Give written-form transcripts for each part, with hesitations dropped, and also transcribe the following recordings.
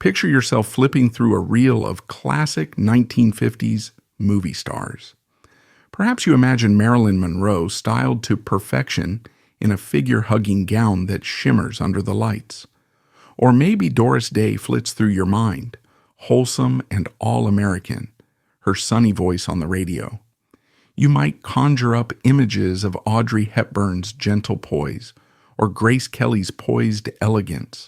Picture yourself flipping through a reel of classic 1950s movie stars. Perhaps you imagine Marilyn Monroe styled to perfection in a figure-hugging gown that shimmers under the lights. Or maybe Doris Day flits through your mind, wholesome and all-American, her sunny voice on the radio. You might conjure up images of Audrey Hepburn's gentle poise or Grace Kelly's poised elegance.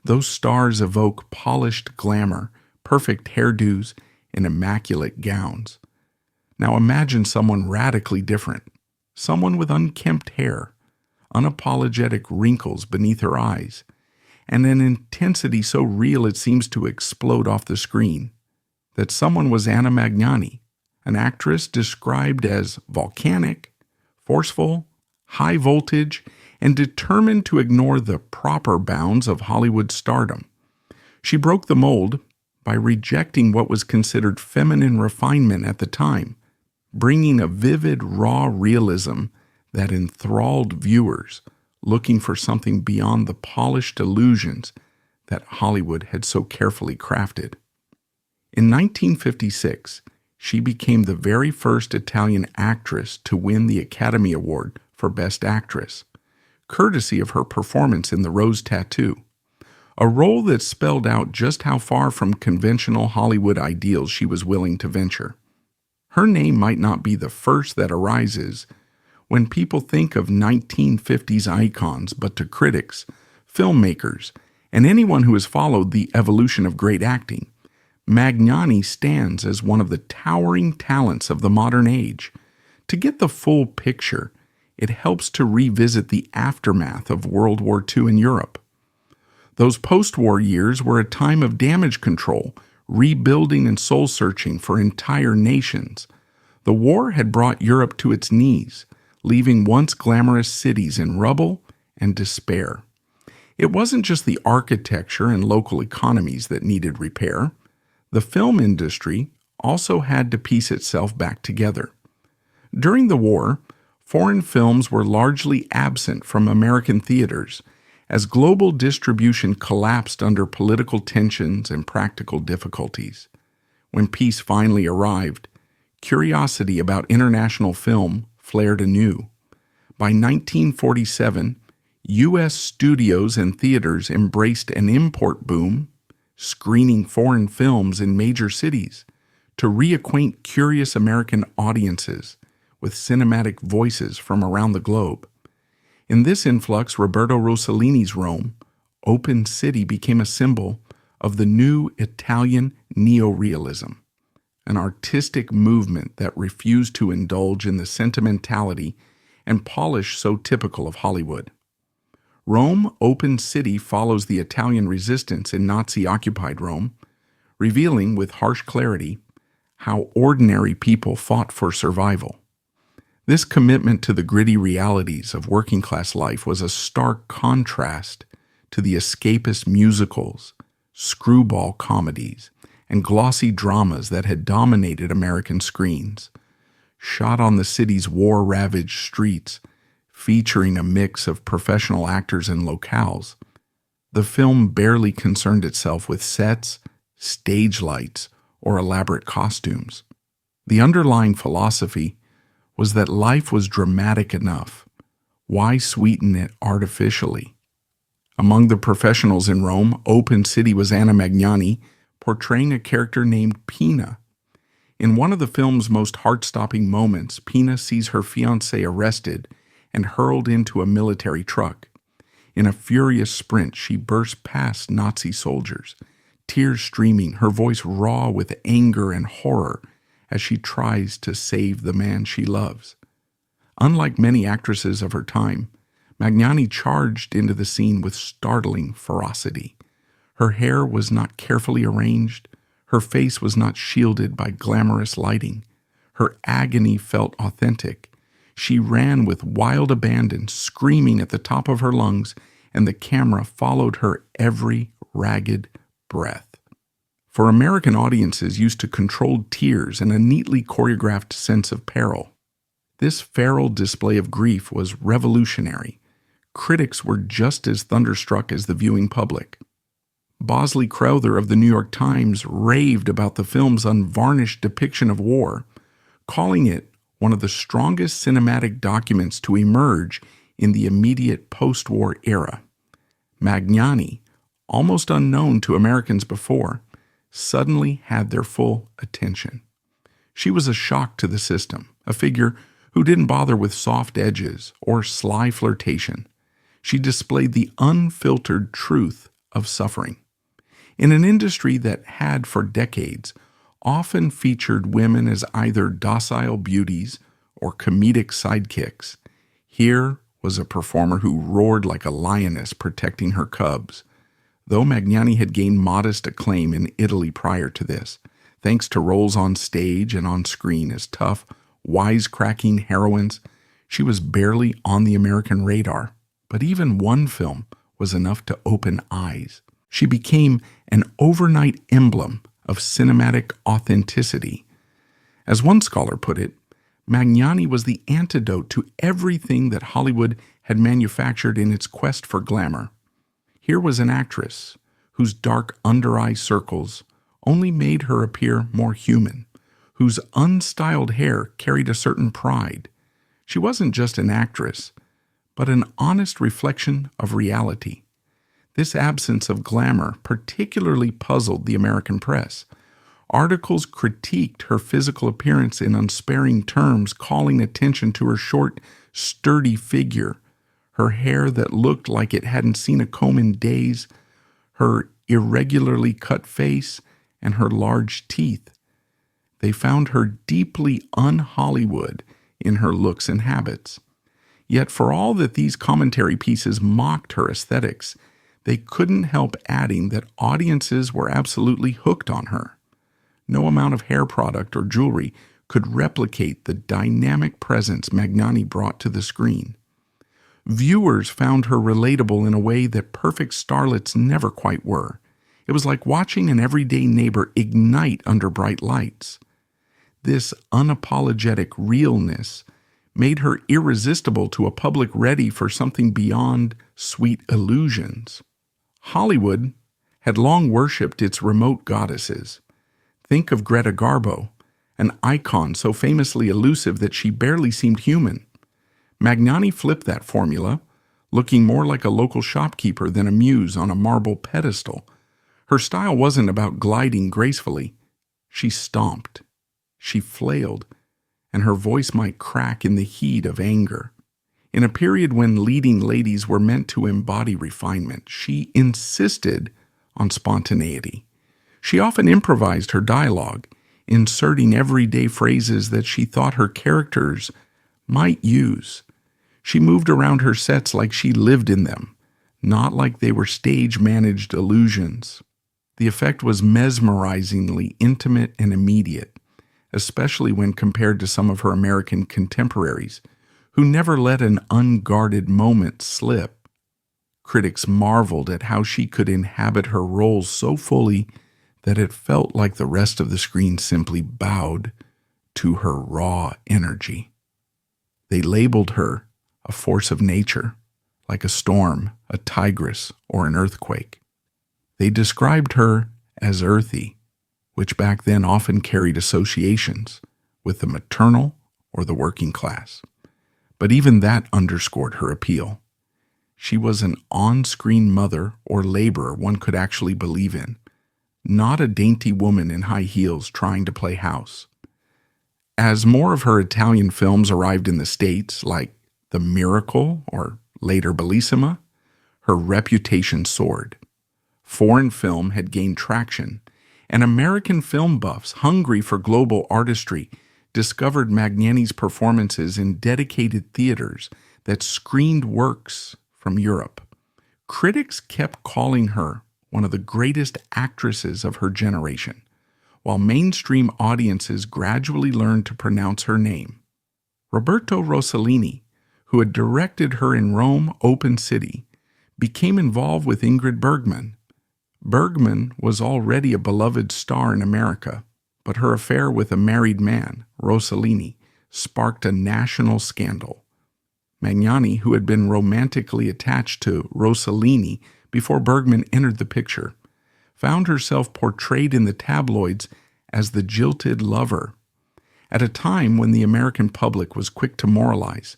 Those stars evoke polished glamour, perfect hairdos, and immaculate gowns. Now imagine someone radically different, someone with unkempt hair, unapologetic wrinkles beneath her eyes, and an intensity so real it seems to explode off the screen. That someone was Anna Magnani, an actress described as volcanic, forceful, high voltage, and determined to ignore the proper bounds of Hollywood stardom. She broke the mold by rejecting what was considered feminine refinement at the time, bringing a vivid, raw realism that enthralled viewers looking for something beyond the polished illusions that Hollywood had so carefully crafted. In 1956, she became the very first Italian actress to win the Academy Award for Best Actress, courtesy of her performance in The Rose Tattoo, a role that spelled out just how far from conventional Hollywood ideals she was willing to venture. Her name might not be the first that arises when people think of 1950s icons, but to critics, filmmakers, and anyone who has followed the evolution of great acting, Magnani stands as one of the towering talents of the modern age. To get the full picture, it helps to revisit the aftermath of World War II in Europe. Those post-war years were a time of damage control, rebuilding and soul-searching for entire nations. The war had brought Europe to its knees, leaving once glamorous cities in rubble and despair. It wasn't just the architecture and local economies that needed repair. The film industry also had to piece itself back together. During the war, foreign films were largely absent from American theaters as global distribution collapsed under political tensions and practical difficulties. When peace finally arrived, curiosity about international film flared anew. By 1947, U.S. studios and theaters embraced an import boom, screening foreign films in major cities to reacquaint curious American audiences with cinematic voices from around the globe. In this influx, Roberto Rossellini's Rome, Open City, became a symbol of the new Italian neorealism, an artistic movement that refused to indulge in the sentimentality and polish so typical of Hollywood. Rome, Open City follows the Italian resistance in Nazi-occupied Rome, revealing with harsh clarity how ordinary people fought for survival. This commitment to the gritty realities of working-class life was a stark contrast to the escapist musicals, screwball comedies, and glossy dramas that had dominated American screens. Shot on the city's war-ravaged streets, featuring a mix of professional actors and locales, the film barely concerned itself with sets, stage lights, or elaborate costumes. The underlying philosophy was that life was dramatic enough. Why sweeten it artificially? Among the professionals in Rome, Open City was Anna Magnani, portraying a character named Pina. In one of the film's most heart-stopping moments, Pina sees her fiancé arrested and hurled into a military truck. In a furious sprint, she bursts past Nazi soldiers, tears streaming, her voice raw with anger and horror as she tries to save the man she loves. Unlike many actresses of her time, Magnani charged into the scene with startling ferocity. Her hair was not carefully arranged. Her face was not shielded by glamorous lighting. Her agony felt authentic. She ran with wild abandon, screaming at the top of her lungs, and the camera followed her every ragged breath. For American audiences used to controlled tears and a neatly choreographed sense of peril, this feral display of grief was revolutionary. Critics were just as thunderstruck as the viewing public. Bosley Crowther of the New York Times raved about the film's unvarnished depiction of war, calling it one of the strongest cinematic documents to emerge in the immediate post-war era. Magnani, almost unknown to Americans before, suddenly had their full attention. She was a shock to the system, a figure who didn't bother with soft edges or sly flirtation. She displayed the unfiltered truth of suffering. In an industry that had for decades often featured women as either docile beauties or comedic sidekicks, here was a performer who roared like a lioness protecting her cubs. Though Magnani had gained modest acclaim in Italy prior to this, thanks to roles on stage and on screen as tough, wisecracking heroines, she was barely on the American radar. But even one film was enough to open eyes. She became an overnight emblem of cinematic authenticity. As one scholar put it, Magnani was the antidote to everything that Hollywood had manufactured in its quest for glamour. Here was an actress whose dark under-eye circles only made her appear more human, whose unstyled hair carried a certain pride. She wasn't just an actress, but an honest reflection of reality. This absence of glamour particularly puzzled the American press. Articles critiqued her physical appearance in unsparing terms, calling attention to her short, sturdy figure, her hair that looked like it hadn't seen a comb in days, her irregularly cut face, and her large teeth. They found her deeply un-Hollywood in her looks and habits. Yet for all that these commentary pieces mocked her aesthetics, they couldn't help adding that audiences were absolutely hooked on her. No amount of hair product or jewelry could replicate the dynamic presence Magnani brought to the screen. Viewers found her relatable in a way that perfect starlets never quite were. It was like watching an everyday neighbor ignite under bright lights. This unapologetic realness made her irresistible to a public ready for something beyond sweet illusions. Hollywood had long worshipped its remote goddesses. Think of Greta Garbo, an icon so famously elusive that she barely seemed human. Magnani flipped that formula, looking more like a local shopkeeper than a muse on a marble pedestal. Her style wasn't about gliding gracefully. She stomped, she flailed, and her voice might crack in the heat of anger. In a period when leading ladies were meant to embody refinement, she insisted on spontaneity. She often improvised her dialogue, inserting everyday phrases that she thought her characters might use. She moved around her sets like she lived in them, not like they were stage-managed illusions. The effect was mesmerizingly intimate and immediate, especially when compared to some of her American contemporaries, who never let an unguarded moment slip. Critics marveled at how she could inhabit her roles so fully that it felt like the rest of the screen simply bowed to her raw energy. They labeled her a force of nature, like a storm, a tigress, or an earthquake. They described her as earthy, which back then often carried associations with the maternal or the working class. But even that underscored her appeal. She was an on-screen mother or laborer one could actually believe in, not a dainty woman in high heels trying to play house. As more of her Italian films arrived in the States, like The Miracle or later Bellissima, her reputation soared. Foreign film had gained traction, and American film buffs, hungry for global artistry, discovered Magnani's performances in dedicated theaters that screened works from Europe. Critics kept calling her one of the greatest actresses of her generation, while mainstream audiences gradually learned to pronounce her name. Roberto Rossellini, who had directed her in Rome Open City, became involved with Ingrid Bergman. Bergman was already a beloved star in America, but her affair with a married man, Rossellini, sparked a national scandal. Magnani, who had been romantically attached to Rossellini before Bergman entered the picture, found herself portrayed in the tabloids as the jilted lover. At a time when the American public was quick to moralize,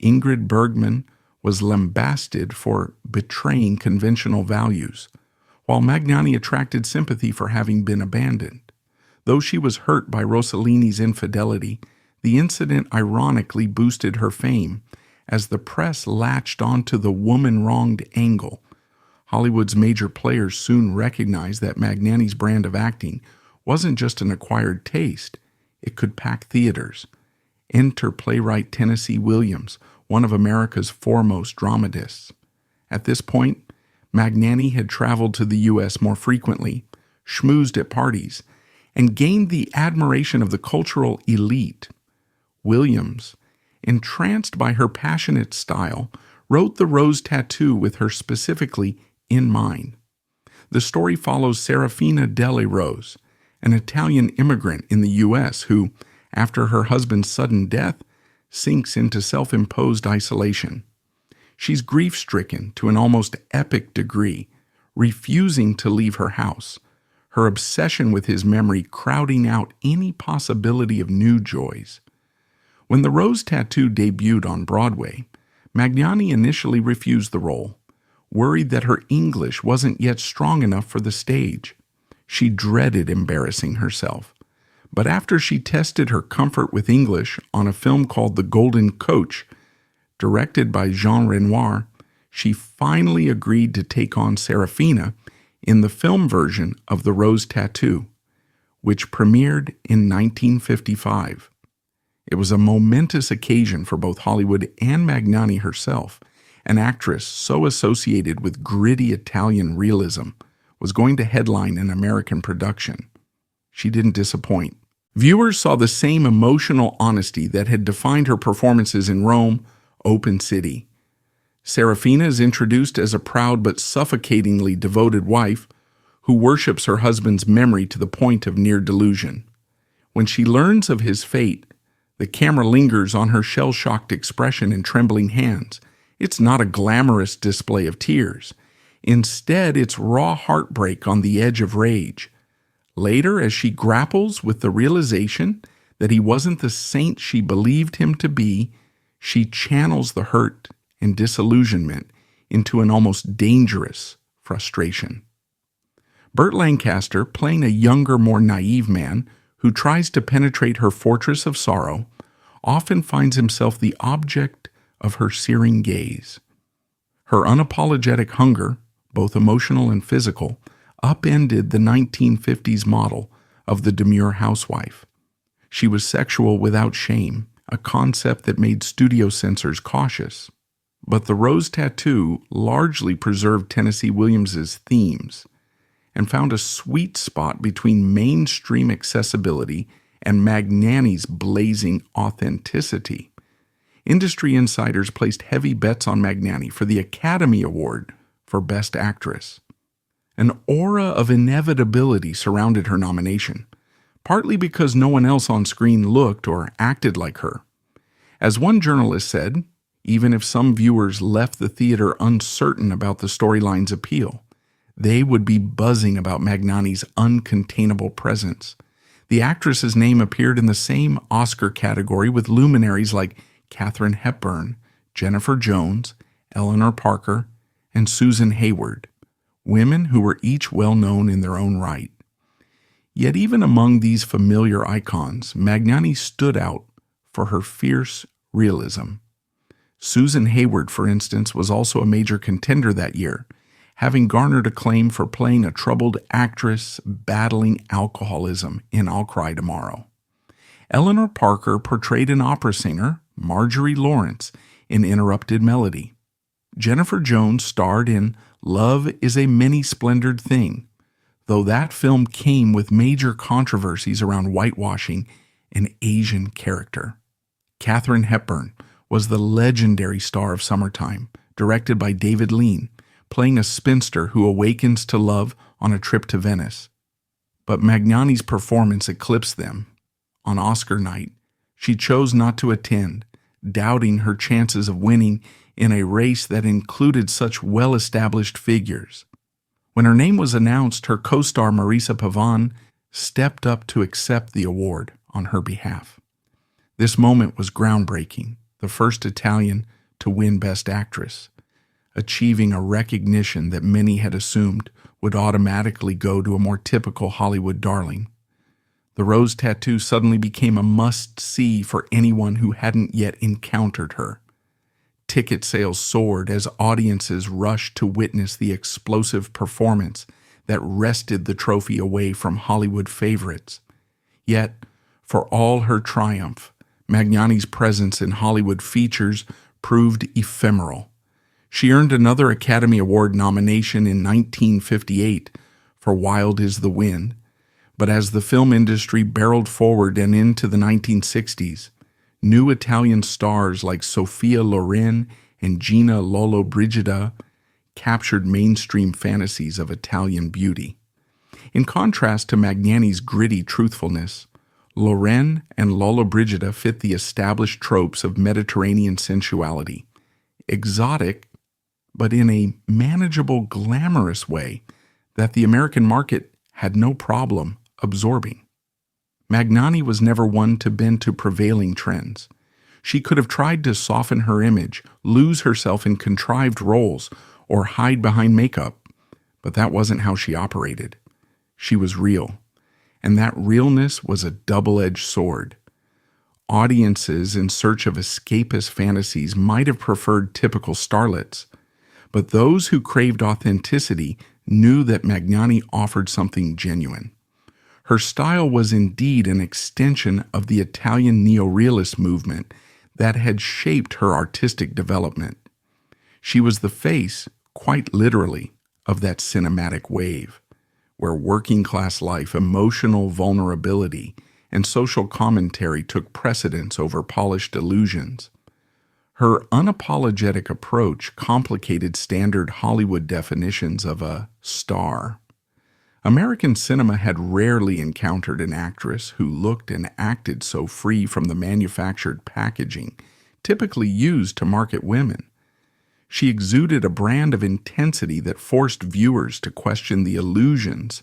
Ingrid Bergman was lambasted for betraying conventional values, while Magnani attracted sympathy for having been abandoned. Though she was hurt by Rossellini's infidelity, the incident ironically boosted her fame as the press latched onto the woman-wronged angle. Hollywood's major players soon recognized that Magnani's brand of acting wasn't just an acquired taste, it could pack theaters. Enter playwright Tennessee Williams, one of America's foremost dramatists. At this point, Magnani had traveled to the U.S. more frequently, schmoozed at parties, and gained the admiration of the cultural elite. Williams, entranced by her passionate style, wrote The Rose Tattoo with her specifically in mind. The story follows Serafina Delle Rose, an Italian immigrant in the U.S. who, after her husband's sudden death, sinks into self-imposed isolation. She's grief-stricken to an almost epic degree, refusing to leave her house, her obsession with his memory crowding out any possibility of new joys. When The Rose Tattoo debuted on Broadway, Magnani initially refused the role, worried that her English wasn't yet strong enough for the stage. She dreaded embarrassing herself. But after she tested her comfort with English on a film called The Golden Coach, directed by Jean Renoir, she finally agreed to take on Serafina in the film version of The Rose Tattoo, which premiered in 1955. It was a momentous occasion for both Hollywood and Magnani herself. An actress so associated with gritty Italian realism was going to headline an American production. She didn't disappoint. Viewers saw the same emotional honesty that had defined her performances in Rome, Open City. Serafina is introduced as a proud but suffocatingly devoted wife who worships her husband's memory to the point of near delusion. When she learns of his fate, the camera lingers on her shell-shocked expression and trembling hands. It's not a glamorous display of tears. Instead, it's raw heartbreak on the edge of rage. Later, as she grapples with the realization that he wasn't the saint she believed him to be, she channels the hurt and disillusionment into an almost dangerous frustration. Burt Lancaster, playing a younger, more naive man who tries to penetrate her fortress of sorrow, often finds himself the object of her searing gaze. Her unapologetic hunger, both emotional and physical, upended the 1950s model of the demure housewife. She was sexual without shame, a concept that made studio censors cautious. But The Rose Tattoo largely preserved Tennessee Williams's themes and found a sweet spot between mainstream accessibility and Magnani's blazing authenticity. Industry insiders placed heavy bets on Magnani for the Academy Award for Best Actress. An aura of inevitability surrounded her nomination, partly because no one else on screen looked or acted like her. As one journalist said, even if some viewers left the theater uncertain about the storyline's appeal, they would be buzzing about Magnani's uncontainable presence. The actress's name appeared in the same Oscar category with luminaries like Katharine Hepburn, Jennifer Jones, Eleanor Parker, and Susan Hayward, women who were each well known in their own right. Yet even among these familiar icons, Magnani stood out for her fierce realism. Susan Hayward, for instance, was also a major contender that year, having garnered acclaim for playing a troubled actress battling alcoholism in I'll Cry Tomorrow. Eleanor Parker portrayed an opera singer, Marjorie Lawrence, in Interrupted Melody. Jennifer Jones starred in Love is a Many-Splendored Thing, though that film came with major controversies around whitewashing an Asian character. Katharine Hepburn was the legendary star of Summertime, directed by David Lean, playing a spinster who awakens to love on a trip to Venice. But Magnani's performance eclipsed them. On Oscar night, she chose not to attend, doubting her chances of winning in a race that included such well-established figures. When her name was announced, her co-star Marisa Pavan stepped up to accept the award on her behalf. This moment was groundbreaking, the first Italian to win Best Actress, achieving a recognition that many had assumed would automatically go to a more typical Hollywood darling. The rose tattoo suddenly became a must-see for anyone who hadn't yet encountered her. Ticket sales soared as audiences rushed to witness the explosive performance that wrested the trophy away from Hollywood favorites. Yet, for all her triumph, Magnani's presence in Hollywood features proved ephemeral. She earned another Academy Award nomination in 1958 for Wild is the Wind, but as the film industry barreled forward and into the 1960s, new Italian stars like Sophia Loren and Gina Lollobrigida captured mainstream fantasies of Italian beauty. In contrast to Magnani's gritty truthfulness, Loren and Lollobrigida fit the established tropes of Mediterranean sensuality, exotic, but in a manageable, glamorous way that the American market had no problem absorbing. Magnani was never one to bend to prevailing trends. She could have tried to soften her image, lose herself in contrived roles, or hide behind makeup, but that wasn't how she operated. She was real, and that realness was a double-edged sword. Audiences in search of escapist fantasies might have preferred typical starlets, but those who craved authenticity knew that Magnani offered something genuine. Her style was indeed an extension of the Italian neorealist movement that had shaped her artistic development. She was the face, quite literally, of that cinematic wave, where working-class life, emotional vulnerability, and social commentary took precedence over polished illusions. Her unapologetic approach complicated standard Hollywood definitions of a star. American cinema had rarely encountered an actress who looked and acted so free from the manufactured packaging typically used to market women. She exuded a brand of intensity that forced viewers to question the illusions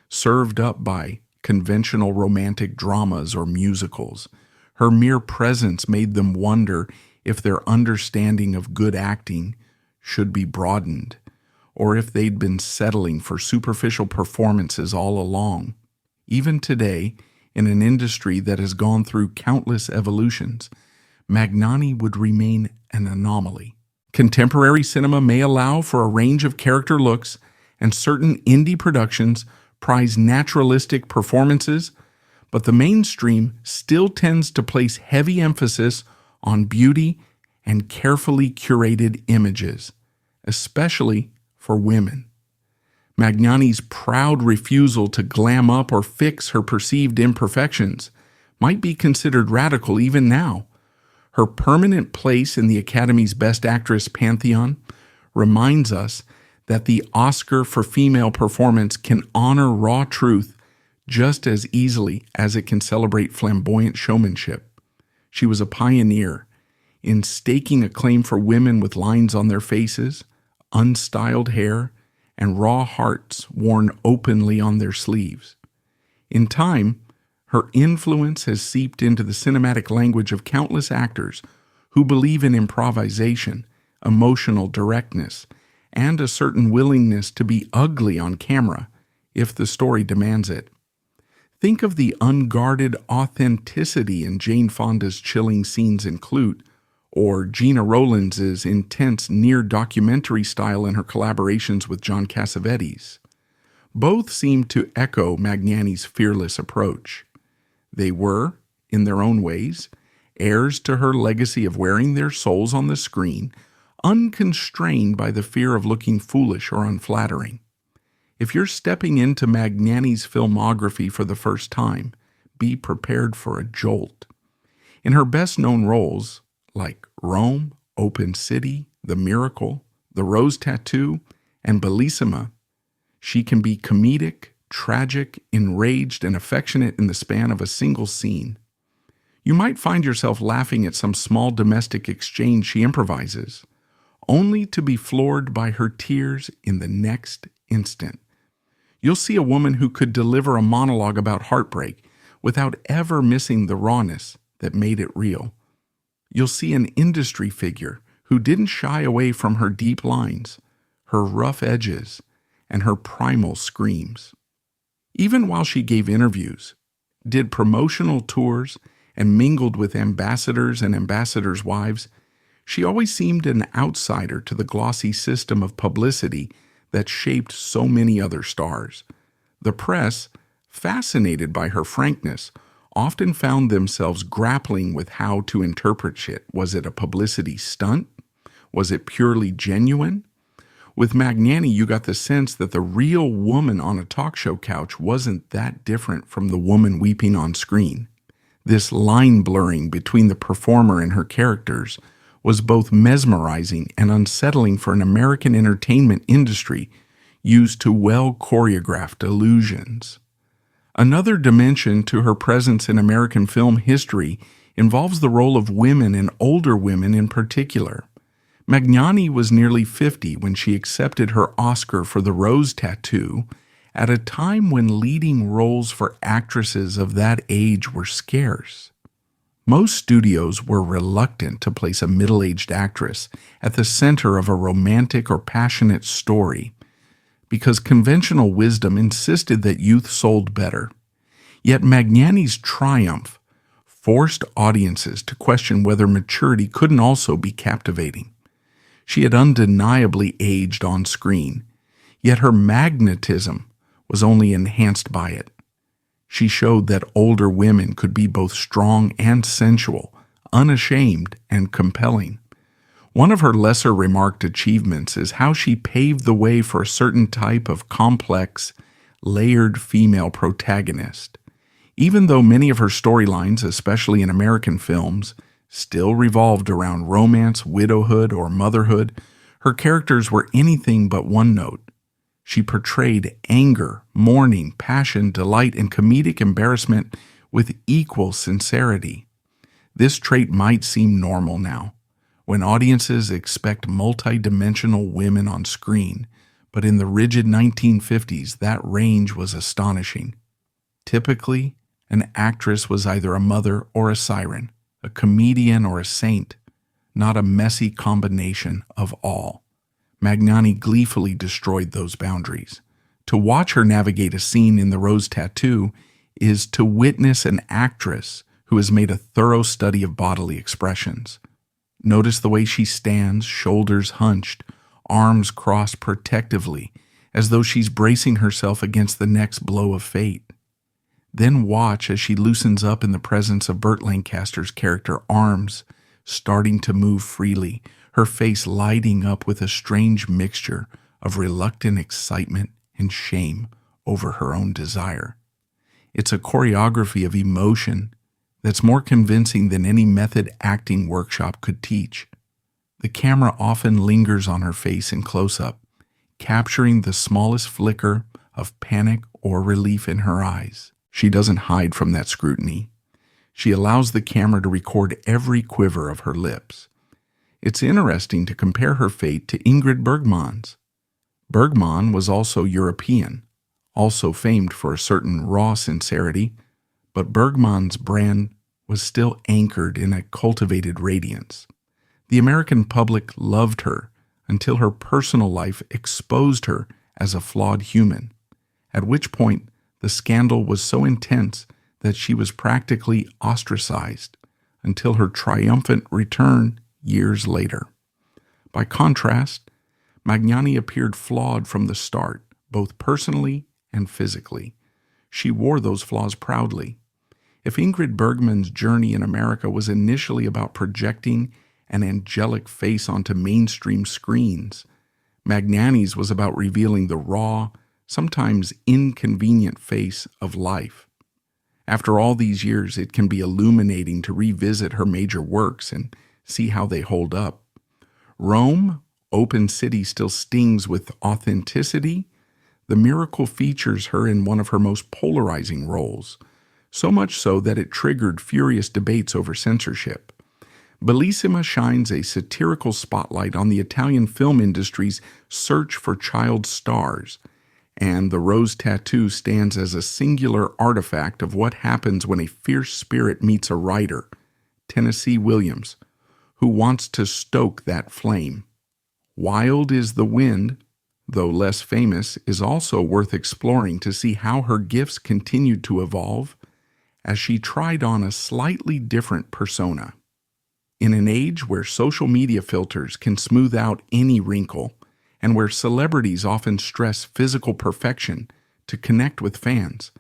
served up by conventional romantic dramas or musicals. Her mere presence made them wonder if their understanding of good acting should be broadened, or if they'd been settling for superficial performances all along. Even today, in an industry that has gone through countless evolutions, Magnani would remain an anomaly. Contemporary cinema may allow for a range of character looks, and certain indie productions prize naturalistic performances, but the mainstream still tends to place heavy emphasis on beauty and carefully curated images, especially for women. Magnani's proud refusal to glam up or fix her perceived imperfections might be considered radical even now. Her permanent place in the Academy's Best Actress pantheon reminds us that the Oscar for female performance can honor raw truth just as easily as it can celebrate flamboyant showmanship. She was a pioneer in staking a claim for women with lines on their faces, unstyled hair, and raw hearts worn openly on their sleeves. In time, her influence has seeped into the cinematic language of countless actors who believe in improvisation, emotional directness, and a certain willingness to be ugly on camera if the story demands it. Think of the unguarded authenticity in Jane Fonda's chilling scenes in Clute, or Gina Rowlands' intense near-documentary style in her collaborations with John Cassavetes. Both seem to echo Magnani's fearless approach. They were, in their own ways, heirs to her legacy of wearing their souls on the screen, unconstrained by the fear of looking foolish or unflattering. If you're stepping into Magnani's filmography for the first time, be prepared for a jolt. In her best-known roles, like Rome, Open City, The Miracle, The Rose Tattoo, and Bellissima, she can be comedic, tragic, enraged, and affectionate in the span of a single scene. You might find yourself laughing at some small domestic exchange she improvises, only to be floored by her tears in the next instant, You'll see a woman who could deliver a monologue about heartbreak without ever missing the rawness that made it real. You'll see an industry figure who didn't shy away from her deep lines, her rough edges, and her primal screams. Even while she gave interviews, did promotional tours, and mingled with ambassadors and ambassadors' wives, she always seemed an outsider to the glossy system of publicity that shaped so many other stars. The press, fascinated by her frankness, often found themselves grappling with how to interpret it. Was it a publicity stunt? Was it purely genuine? With Magnani, you got the sense that the real woman on a talk show couch wasn't that different from the woman weeping on screen. This line blurring between the performer and her characters was both mesmerizing and unsettling for an American entertainment industry used to well-choreographed illusions. Another dimension to her presence in American film history involves the role of women and older women in particular. Magnani was nearly 50 when she accepted her Oscar for The Rose Tattoo, at a time when leading roles for actresses of that age were scarce. Most studios were reluctant to place a middle-aged actress at the center of a romantic or passionate story, because conventional wisdom insisted that youth sold better. Yet Magnani's triumph forced audiences to question whether maturity couldn't also be captivating. She had undeniably aged on screen, yet her magnetism was only enhanced by it. She showed that older women could be both strong and sensual, unashamed and compelling. One of her lesser remarked achievements is how she paved the way for a certain type of complex, layered female protagonist. Even though many of her storylines, especially in American films, still revolved around romance, widowhood, or motherhood, her characters were anything but one note. She portrayed anger, mourning, passion, delight, and comedic embarrassment with equal sincerity. This trait might seem normal now, when audiences expect multi-dimensional women on screen, but in the rigid 1950s, that range was astonishing. Typically, an actress was either a mother or a siren, a comedian or a saint, not a messy combination of all. Magnani gleefully destroyed those boundaries. To watch her navigate a scene in The Rose Tattoo is to witness an actress who has made a thorough study of bodily expressions. Notice the way she stands, shoulders hunched, arms crossed protectively, as though she's bracing herself against the next blow of fate. Then watch as she loosens up in the presence of Burt Lancaster's character, arms starting to move freely, her face lighting up with a strange mixture of reluctant excitement and shame over her own desire. It's a choreography of emotion that's more convincing than any method acting workshop could teach. The camera often lingers on her face in close-up, capturing the smallest flicker of panic or relief in her eyes. She doesn't hide from that scrutiny. She allows the camera to record every quiver of her lips. It's interesting to compare her fate to Ingrid Bergman's. Bergman was also European, also famed for a certain raw sincerity, but Bergman's brand was still anchored in a cultivated radiance. The American public loved her until her personal life exposed her as a flawed human, at which point the scandal was so intense that she was practically ostracized until her triumphant return years later. By contrast, Magnani appeared flawed from the start, both personally and physically. She wore those flaws proudly. If Ingrid Bergman's journey in America was initially about projecting an angelic face onto mainstream screens, Magnani's was about revealing the raw, sometimes inconvenient face of life. After all these years, it can be illuminating to revisit her major works and see how they hold up. Rome, Open City, still stings with authenticity. The Miracle features her in one of her most polarizing roles, so much so that it triggered furious debates over censorship. Bellissima shines a satirical spotlight on the Italian film industry's search for child stars, and the rose tattoo stands as a singular artifact of what happens when a fierce spirit meets a writer, Tennessee Williams, who wants to stoke that flame. Wild is the Wind, though less famous, is also worth exploring to see how her gifts continued to evolve as she tried on a slightly different persona. In an age where social media filters can smooth out any wrinkle, and where celebrities often stress physical perfection to connect with fans,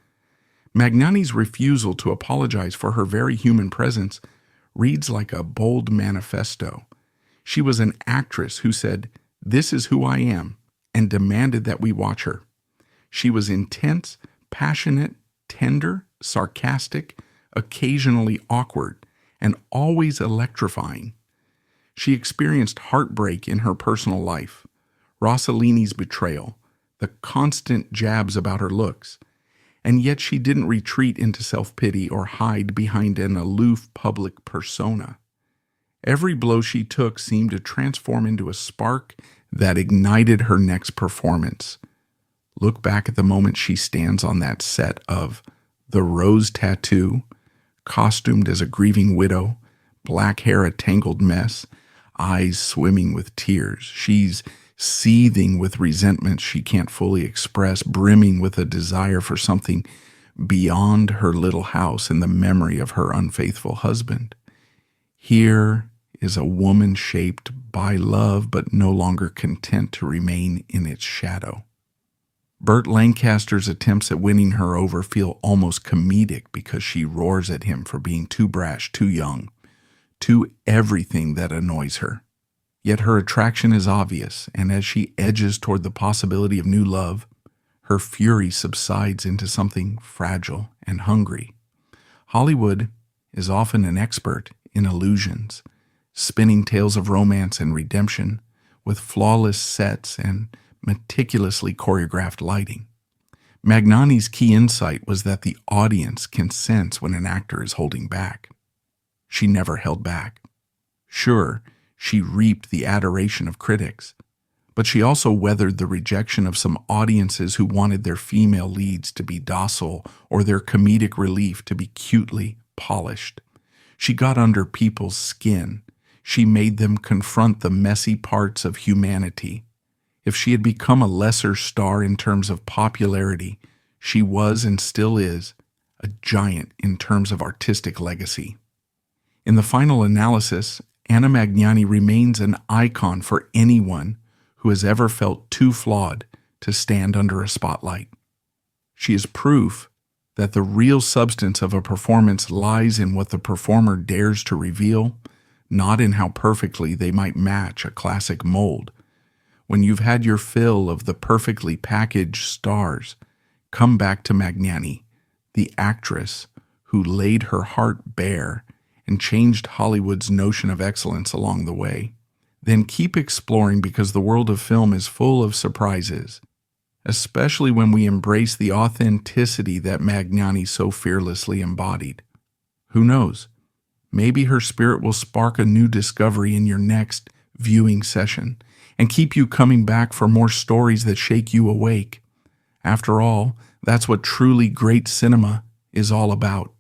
Magnani's refusal to apologize for her very human presence reads like a bold manifesto. She was an actress who said, "This is who I am," and demanded that we watch her. She was intense, passionate, tender, sarcastic, occasionally awkward, and always electrifying. She experienced heartbreak in her personal life, Rossellini's betrayal, the constant jabs about her looks, and yet she didn't retreat into self-pity or hide behind an aloof public persona. Every blow she took seemed to transform into a spark that ignited her next performance. Look back at the moment she stands on that set of The Rose Tattoo, costumed as a grieving widow, black hair a tangled mess, eyes swimming with tears. She's seething with resentment she can't fully express, brimming with a desire for something beyond her little house and the memory of her unfaithful husband. Here is a woman shaped by love but no longer content to remain in its shadow. Burt Lancaster's attempts at winning her over feel almost comedic because she roars at him for being too brash, too young, too everything that annoys her. Yet her attraction is obvious, and as she edges toward the possibility of new love, her fury subsides into something fragile and hungry. Hollywood is often an expert in illusions, spinning tales of romance and redemption with flawless sets and meticulously choreographed lighting. Magnani's key insight was that the audience can sense when an actor is holding back. She never held back. Sure, she reaped the adoration of critics, but she also weathered the rejection of some audiences who wanted their female leads to be docile or their comedic relief to be cutely polished. She got under people's skin. She made them confront the messy parts of humanity. If she had become a lesser star in terms of popularity, she was and still is a giant in terms of artistic legacy. In the final analysis, Anna Magnani remains an icon for anyone who has ever felt too flawed to stand under a spotlight. She is proof that the real substance of a performance lies in what the performer dares to reveal, not in how perfectly they might match a classic mold. When you've had your fill of the perfectly packaged stars, come back to Magnani, the actress who laid her heart bare and changed Hollywood's notion of excellence along the way. Then keep exploring because the world of film is full of surprises, especially when we embrace the authenticity that Magnani so fearlessly embodied. Who knows? Maybe her spirit will spark a new discovery in your next viewing session and keep you coming back for more stories that shake you awake. After all, that's what truly great cinema is all about.